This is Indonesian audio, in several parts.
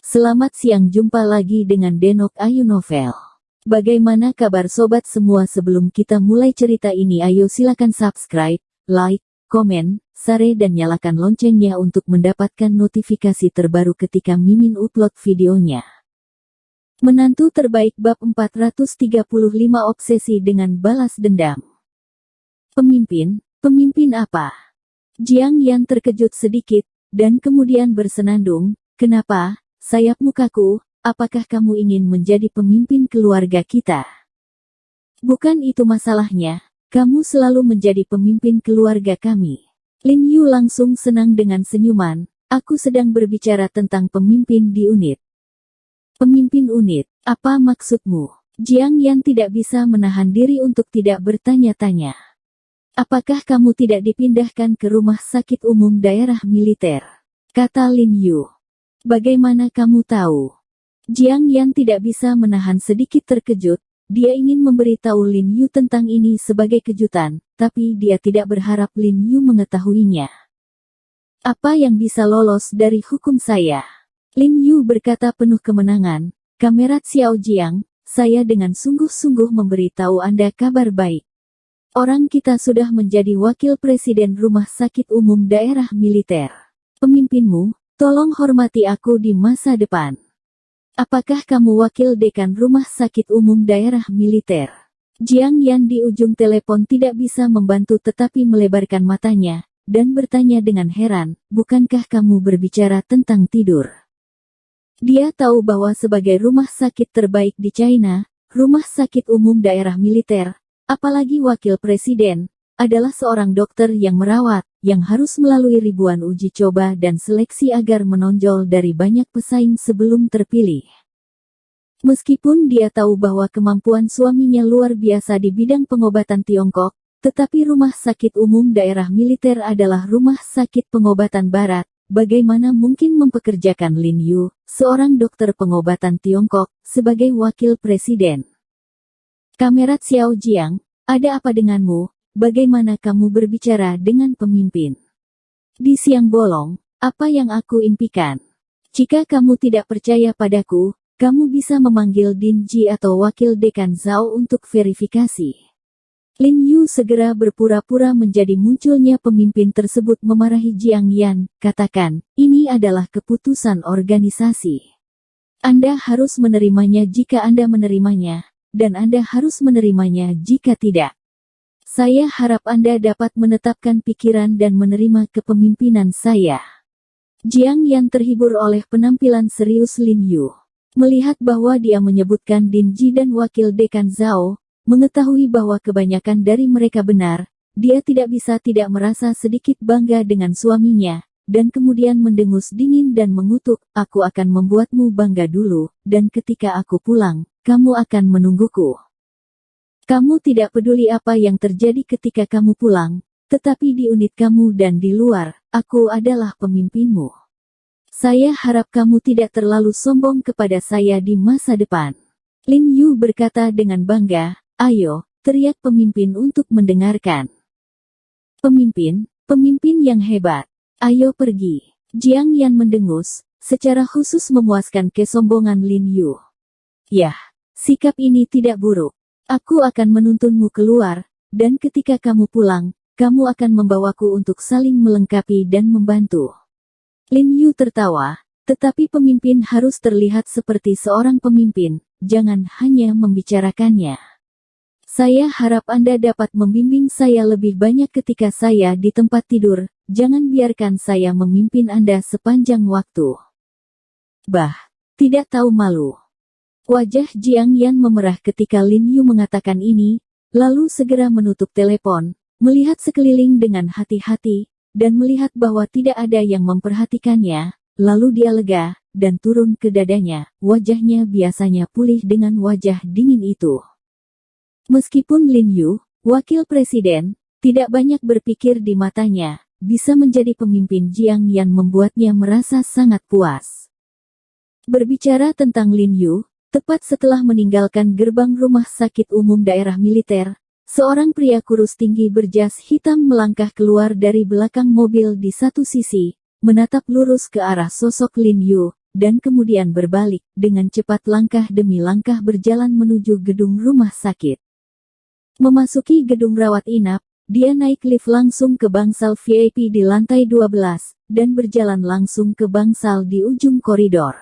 Selamat siang, jumpa lagi dengan Denok Ayu Novel. Bagaimana kabar sobat semua? Sebelum kita mulai cerita ini, ayo silakan subscribe, like, komen, share dan nyalakan loncengnya untuk mendapatkan notifikasi terbaru ketika Mimin upload videonya. Menantu terbaik bab 435, obsesi dengan balas dendam. Pemimpin apa? Jiang Yan terkejut sedikit, dan kemudian bersenandung, kenapa? Sayap mukaku, apakah kamu ingin menjadi pemimpin keluarga kita? Bukan itu masalahnya, kamu selalu menjadi pemimpin keluarga kami. Lin Yu langsung senang dengan senyuman, aku sedang berbicara tentang pemimpin di unit. Pemimpin unit, apa maksudmu? Jiang Yan tidak bisa menahan diri untuk tidak bertanya-tanya. Apakah kamu tidak dipindahkan ke rumah sakit umum daerah militer? Kata Lin Yu. Bagaimana kamu tahu? Jiang Yan tidak bisa menahan sedikit terkejut, dia ingin memberitahu Lin Yu tentang ini sebagai kejutan, tapi dia tidak berharap Lin Yu mengetahuinya. Apa yang bisa lolos dari hukum saya? Lin Yu berkata penuh kemenangan, Kamerat Xiao Jiang, saya dengan sungguh-sungguh memberitahu Anda kabar baik. Orang kita sudah menjadi wakil presiden rumah sakit umum daerah militer. Pemimpinmu, tolong hormati aku di masa depan. Apakah kamu wakil dekan rumah sakit umum daerah militer? Jiang Yan di ujung telepon tidak bisa membantu tetapi melebarkan matanya, dan bertanya dengan heran, bukankah kamu berbicara tentang tidur? Dia tahu bahwa sebagai rumah sakit terbaik di China, rumah sakit umum daerah militer, apalagi wakil presiden, adalah seorang dokter yang merawat, yang harus melalui ribuan uji coba dan seleksi agar menonjol dari banyak pesaing sebelum terpilih. Meskipun dia tahu bahwa kemampuan suaminya luar biasa di bidang pengobatan Tiongkok, tetapi rumah sakit umum daerah militer adalah rumah sakit pengobatan barat, bagaimana mungkin mempekerjakan Lin Yu, seorang dokter pengobatan Tiongkok, sebagai wakil presiden? Kamerat Xiao Jiang, ada apa denganmu? Bagaimana kamu berbicara dengan pemimpin? Di siang bolong, apa yang aku impikan? Jika kamu tidak percaya padaku, kamu bisa memanggil Din Ji atau wakil dekan Zhao untuk verifikasi. Lin Yu segera berpura-pura menjadi munculnya pemimpin tersebut memarahi Jiang Yan, katakan, ini adalah keputusan organisasi. Anda harus menerimanya jika Anda menerimanya, dan Anda harus menerimanya jika tidak. Saya harap Anda dapat menetapkan pikiran dan menerima kepemimpinan saya. Jiang Yan terhibur oleh penampilan serius Lin Yu. Melihat bahwa dia menyebutkan Din Ji dan wakil dekan Zhao, mengetahui bahwa kebanyakan dari mereka benar, dia tidak bisa tidak merasa sedikit bangga dengan suaminya, dan kemudian mendengus dingin dan mengutuk, aku akan membuatmu bangga dulu, dan ketika aku pulang, kamu akan menungguku. Kamu tidak peduli apa yang terjadi ketika kamu pulang, tetapi di unit kamu dan di luar, aku adalah pemimpinmu. Saya harap kamu tidak terlalu sombong kepada saya di masa depan. Lin Yu berkata dengan bangga, ayo, teriak pemimpin untuk mendengarkan. Pemimpin yang hebat, ayo pergi. Jiang Yan mendengus, secara khusus memuaskan kesombongan Lin Yu. Yah, sikap ini tidak buruk. Aku akan menuntunmu keluar, dan ketika kamu pulang, kamu akan membawaku untuk saling melengkapi dan membantu. Lin Yu tertawa, tetapi pemimpin harus terlihat seperti seorang pemimpin, jangan hanya membicarakannya. Saya harap Anda dapat membimbing saya lebih banyak ketika saya di tempat tidur, jangan biarkan saya memimpin Anda sepanjang waktu. Tidak tahu malu. Wajah Jiang Yan memerah ketika Lin Yu mengatakan ini, lalu segera menutup telepon, melihat sekeliling dengan hati-hati, dan melihat bahwa tidak ada yang memperhatikannya, lalu dia lega, dan turun ke dadanya, wajahnya biasanya pulih dengan wajah dingin itu. Meskipun Lin Yu, wakil presiden, tidak banyak berpikir di matanya, bisa menjadi pemimpin Jiang Yan membuatnya merasa sangat puas. Berbicara tentang Lin Yu, tepat setelah meninggalkan gerbang rumah sakit umum daerah militer, seorang pria kurus tinggi berjas hitam melangkah keluar dari belakang mobil di satu sisi, menatap lurus ke arah sosok Lin Yu, dan kemudian berbalik, dengan cepat langkah demi langkah berjalan menuju gedung rumah sakit. Memasuki gedung rawat inap, dia naik lift langsung ke bangsal VIP di lantai 12, dan berjalan langsung ke bangsal di ujung koridor.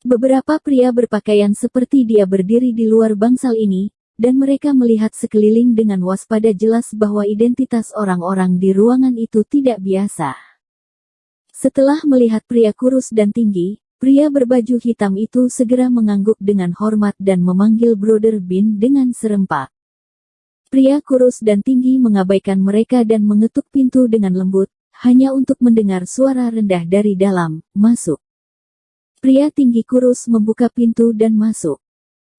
Beberapa pria berpakaian seperti dia berdiri di luar bangsal ini, dan mereka melihat sekeliling dengan waspada, jelas bahwa identitas orang-orang di ruangan itu tidak biasa. Setelah melihat pria kurus dan tinggi, pria berbaju hitam itu segera mengangguk dengan hormat dan memanggil Brother Bin dengan serempak. Pria kurus dan tinggi mengabaikan mereka dan mengetuk pintu dengan lembut, hanya untuk mendengar suara rendah dari dalam, "Masuk." Pria tinggi kurus membuka pintu dan masuk.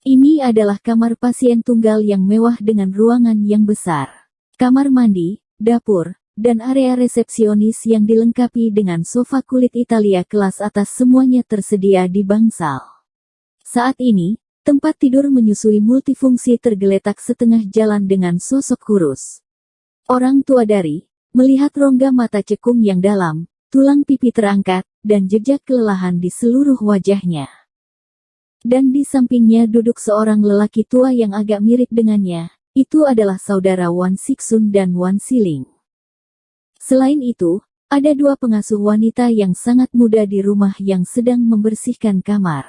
Ini adalah kamar pasien tunggal yang mewah dengan ruangan yang besar. Kamar mandi, dapur, dan area resepsionis yang dilengkapi dengan sofa kulit Italia kelas atas semuanya tersedia di bangsal. Saat ini, tempat tidur menyusui multifungsi tergeletak setengah jalan dengan sosok kurus. Orang tua dari, melihat rongga mata cekung yang dalam, tulang pipi terangkat, dan jejak kelelahan di seluruh wajahnya. Dan di sampingnya duduk seorang lelaki tua yang agak mirip dengannya. Itu adalah saudara Wan Sixun dan Wan Siling. Selain itu, ada dua pengasuh wanita yang sangat muda di rumah yang sedang membersihkan kamar.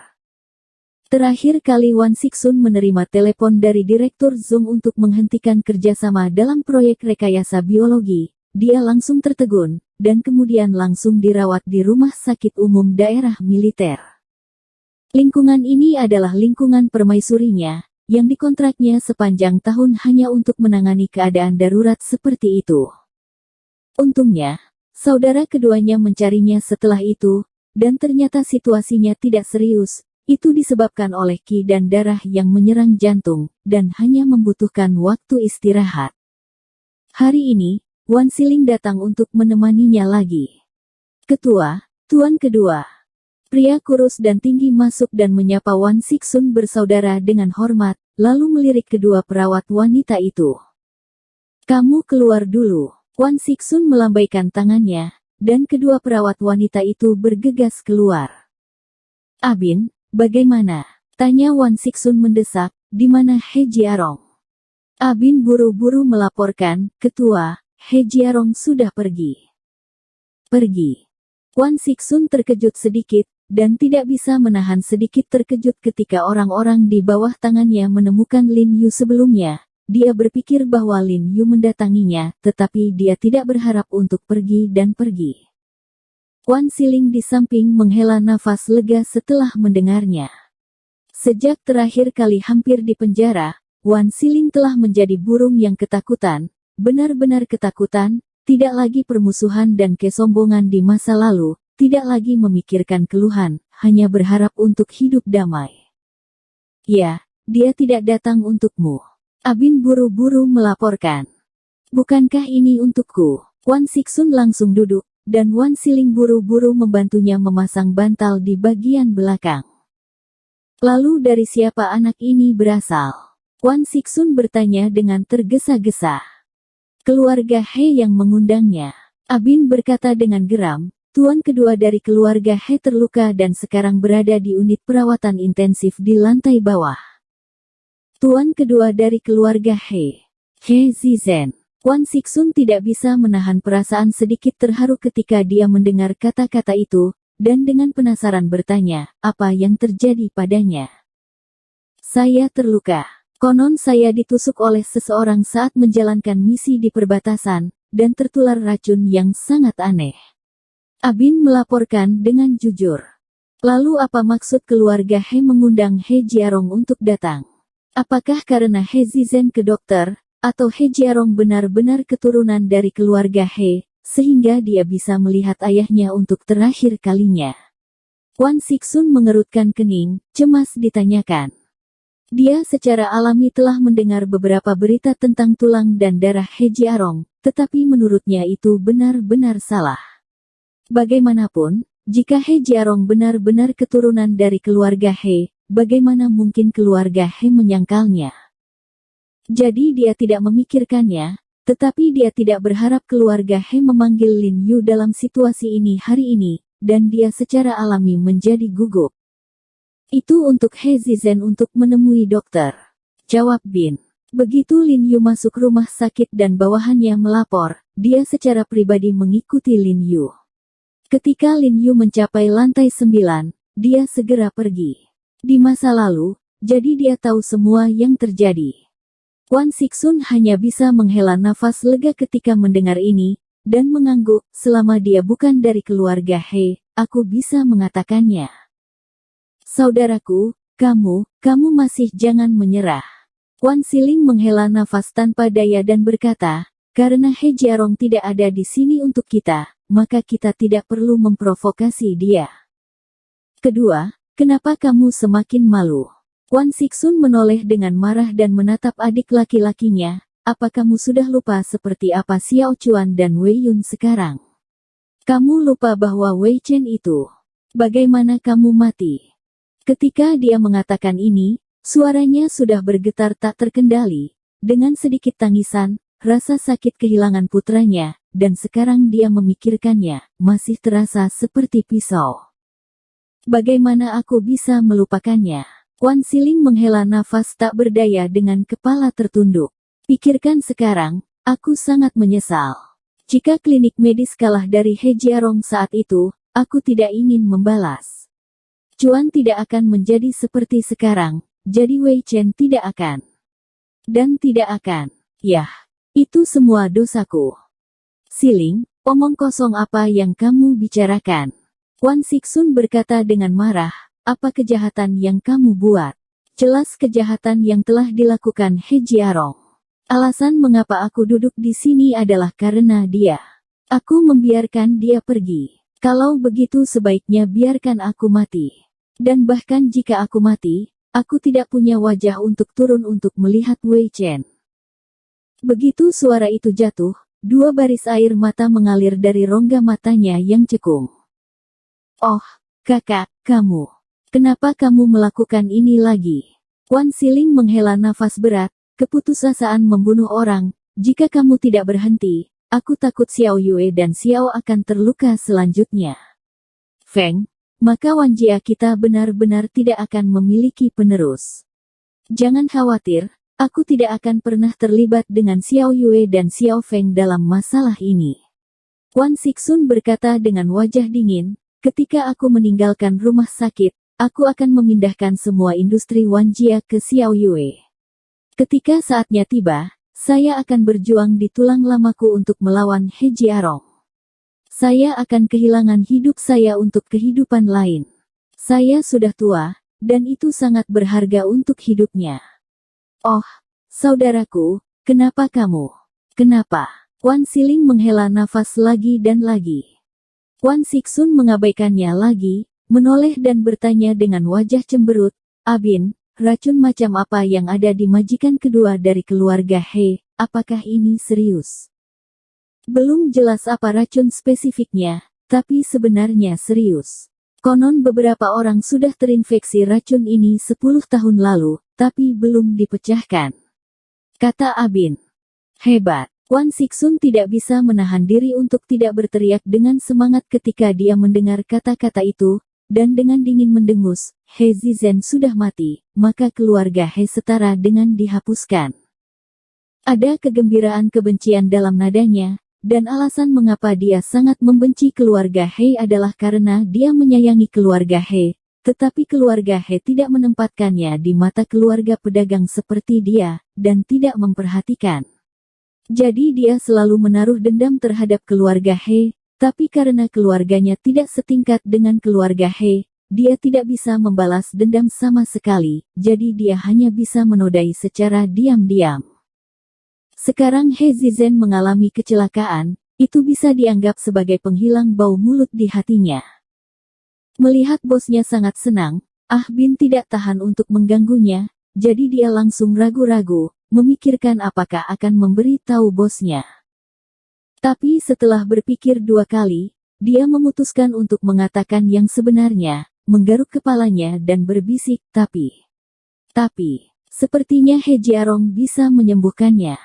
Terakhir kali Wan Sixun menerima telepon dari Direktur Zong untuk menghentikan kerjasama dalam proyek rekayasa biologi, dia langsung tertegun, dan kemudian langsung dirawat di rumah sakit umum daerah militer. Lingkungan ini adalah lingkungan permaisurinya, yang dikontraknya sepanjang tahun hanya untuk menangani keadaan darurat seperti itu. Untungnya, saudara keduanya mencarinya setelah itu, dan ternyata situasinya tidak serius. Itu disebabkan oleh ki dan darah yang menyerang jantung, dan hanya membutuhkan waktu istirahat. Hari ini, Wan Siling datang untuk menemaninya lagi. "Ketua, Tuan kedua." Pria kurus dan tinggi masuk dan menyapa Wan Sixun bersaudara dengan hormat, lalu melirik kedua perawat wanita itu. "Kamu keluar dulu." Wan Sixun melambaikan tangannya, dan kedua perawat wanita itu bergegas keluar. "Abin, bagaimana?" tanya Wan Sixun mendesak, "di mana He Jiarong?" Abin buru-buru melaporkan, "Ketua, He Jiarong sudah pergi." "Pergi?" Wan Sixun terkejut sedikit, dan tidak bisa menahan sedikit terkejut ketika orang-orang di bawah tangannya menemukan Lin Yu sebelumnya. Dia berpikir bahwa Lin Yu mendatanginya, tetapi dia tidak berharap untuk pergi dan pergi. Wan Siling di samping menghela nafas lega setelah mendengarnya. Sejak terakhir kali hampir di penjara, Wan Siling telah menjadi burung yang ketakutan, benar-benar ketakutan, tidak lagi permusuhan dan kesombongan di masa lalu, tidak lagi memikirkan keluhan, hanya berharap untuk hidup damai. "Ya, dia tidak datang untukmu." Abin buru-buru melaporkan. "Bukankah ini untukku?" Wan Sixun langsung duduk, dan Wan Siling buru-buru membantunya memasang bantal di bagian belakang. "Lalu dari siapa anak ini berasal?" Wan Sixun bertanya dengan tergesa-gesa. "Keluarga He yang mengundangnya." Abin berkata dengan geram, "Tuan kedua dari keluarga He terluka dan sekarang berada di unit perawatan intensif di lantai bawah." "Tuan kedua dari keluarga He Zizhen." Wan Sixun tidak bisa menahan perasaan sedikit terharu ketika dia mendengar kata-kata itu, dan dengan penasaran bertanya, apa yang terjadi padanya. "Saya terluka. Konon saya ditusuk oleh seseorang saat menjalankan misi di perbatasan, dan tertular racun yang sangat aneh." Abin melaporkan dengan jujur. "Lalu apa maksud keluarga He mengundang He Jiarong untuk datang? Apakah karena He Zizhen ke dokter, atau He Jiarong benar-benar keturunan dari keluarga He, sehingga dia bisa melihat ayahnya untuk terakhir kalinya?" Wan Sixun mengerutkan kening, cemas ditanyakan. Dia secara alami telah mendengar beberapa berita tentang tulang dan darah He Jiarong, tetapi menurutnya itu benar-benar salah. Bagaimanapun, jika He Jiarong benar-benar keturunan dari keluarga He, bagaimana mungkin keluarga He menyangkalnya? Jadi dia tidak memikirkannya, tetapi dia tidak berharap keluarga He memanggil Lin Yu dalam situasi ini hari ini, dan dia secara alami menjadi gugup. Itu untuk He Zizhen untuk menemui dokter, jawab Bin. Begitu Lin Yu masuk rumah sakit dan bawahannya melapor, dia secara pribadi mengikuti Lin Yu. Ketika Lin Yu mencapai lantai 9, dia segera pergi. Di masa lalu, jadi dia tahu semua yang terjadi. Kwon Sik-sun hanya bisa menghela nafas lega ketika mendengar ini, dan mengangguk. Selama dia bukan dari keluarga He, aku bisa mengatakannya. Saudaraku, kamu masih jangan menyerah. Kwon Siling menghela nafas tanpa daya dan berkata, karena He Jiarong tidak ada di sini untuk kita, maka kita tidak perlu memprovokasi dia. Kedua, kenapa kamu semakin malu? Kwon Sik-sun menoleh dengan marah dan menatap adik laki-lakinya. Apa kamu sudah lupa seperti apa Xiao Chuan dan Wei Yun sekarang? Kamu lupa bahwa Wei Chen itu. Bagaimana kamu mati? Ketika dia mengatakan ini, suaranya sudah bergetar tak terkendali. Dengan sedikit tangisan, rasa sakit kehilangan putranya, dan sekarang dia memikirkannya, masih terasa seperti pisau. Bagaimana aku bisa melupakannya? Kwon Siling menghela nafas tak berdaya dengan kepala tertunduk. Pikirkan sekarang, aku sangat menyesal. Jika klinik medis kalah dari He Jiarong saat itu, aku tidak ingin membalas. Chuan tidak akan menjadi seperti sekarang, jadi Wei Chen tidak akan. Dan tidak akan. Yah, itu semua dosaku. Siling, omong kosong apa yang kamu bicarakan? Kwon Sik-sun berkata dengan marah, apa kejahatan yang kamu buat? Jelas kejahatan yang telah dilakukan He Jiarong. Alasan mengapa aku duduk di sini adalah karena dia. Aku membiarkan dia pergi. Kalau begitu sebaiknya biarkan aku mati. Dan bahkan jika aku mati, aku tidak punya wajah untuk turun untuk melihat Wei Chen. Begitu suara itu jatuh, dua baris air mata mengalir dari rongga matanya yang cekung. Oh, kakak, kamu. Kenapa kamu melakukan ini lagi? Kwon Siling menghela nafas berat. Keputusasaan membunuh orang, jika kamu tidak berhenti, aku takut Xiao Yue dan Xiao akan terluka selanjutnya. Feng, maka Wanjia kita benar-benar tidak akan memiliki penerus. Jangan khawatir, aku tidak akan pernah terlibat dengan Xiao Yue dan Xiao Feng dalam masalah ini. Kwon Sik-sun berkata dengan wajah dingin, ketika aku meninggalkan rumah sakit, aku akan memindahkan semua industri Wanjia ke Xiao Yue. Ketika saatnya tiba, saya akan berjuang di tulang lamaku untuk melawan He Jiarong. Saya akan kehilangan hidup saya untuk kehidupan lain. Saya sudah tua, dan itu sangat berharga untuk hidupnya. Oh, saudaraku, kenapa kamu? Kenapa? Kwon Siling menghela nafas lagi dan lagi. Kwon Sik-sun mengabaikannya lagi, menoleh dan bertanya dengan wajah cemberut, Abin, racun macam apa yang ada di majikan kedua dari keluarga He, apakah ini serius? Belum jelas apa racun spesifiknya, tapi sebenarnya serius. Konon beberapa orang sudah terinfeksi racun ini 10 tahun lalu, tapi belum dipecahkan. Kata Abin. Hebat. Kwon Sik-sun tidak bisa menahan diri untuk tidak berteriak dengan semangat ketika dia mendengar kata-kata itu, dan dengan dingin mendengus, He Zizhen sudah mati, maka keluarga He setara dengan dihapuskan. Ada kegembiraan kebencian dalam nadanya, dan alasan mengapa dia sangat membenci keluarga He adalah karena dia menyayangi keluarga He, tetapi keluarga He tidak menempatkannya di mata keluarga pedagang seperti dia, dan tidak memperhatikan. Jadi dia selalu menaruh dendam terhadap keluarga He, tapi karena keluarganya tidak setingkat dengan keluarga He, dia tidak bisa membalas dendam sama sekali, jadi dia hanya bisa menodai secara diam-diam. Sekarang He Zizhen mengalami kecelakaan, itu bisa dianggap sebagai penghilang bau mulut di hatinya. Melihat bosnya sangat senang, Ah Bin tidak tahan untuk mengganggunya, jadi dia langsung ragu-ragu, memikirkan apakah akan memberi tahu bosnya. Tapi setelah berpikir 2 kali, dia memutuskan untuk mengatakan yang sebenarnya, menggaruk kepalanya dan berbisik, tapi, sepertinya He Jiarong bisa menyembuhkannya.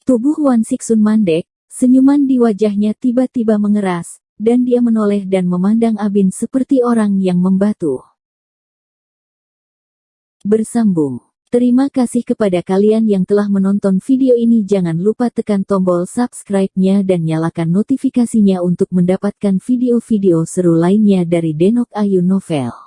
Tubuh Kwon Sik-sun mandek, senyuman di wajahnya tiba-tiba mengeras, dan dia menoleh dan memandang Abin seperti orang yang membatu. Bersambung. Terima kasih kepada kalian yang telah menonton video ini. Jangan lupa tekan tombol subscribe-nya dan nyalakan notifikasinya untuk mendapatkan video-video seru lainnya dari Denok Ayu Novel.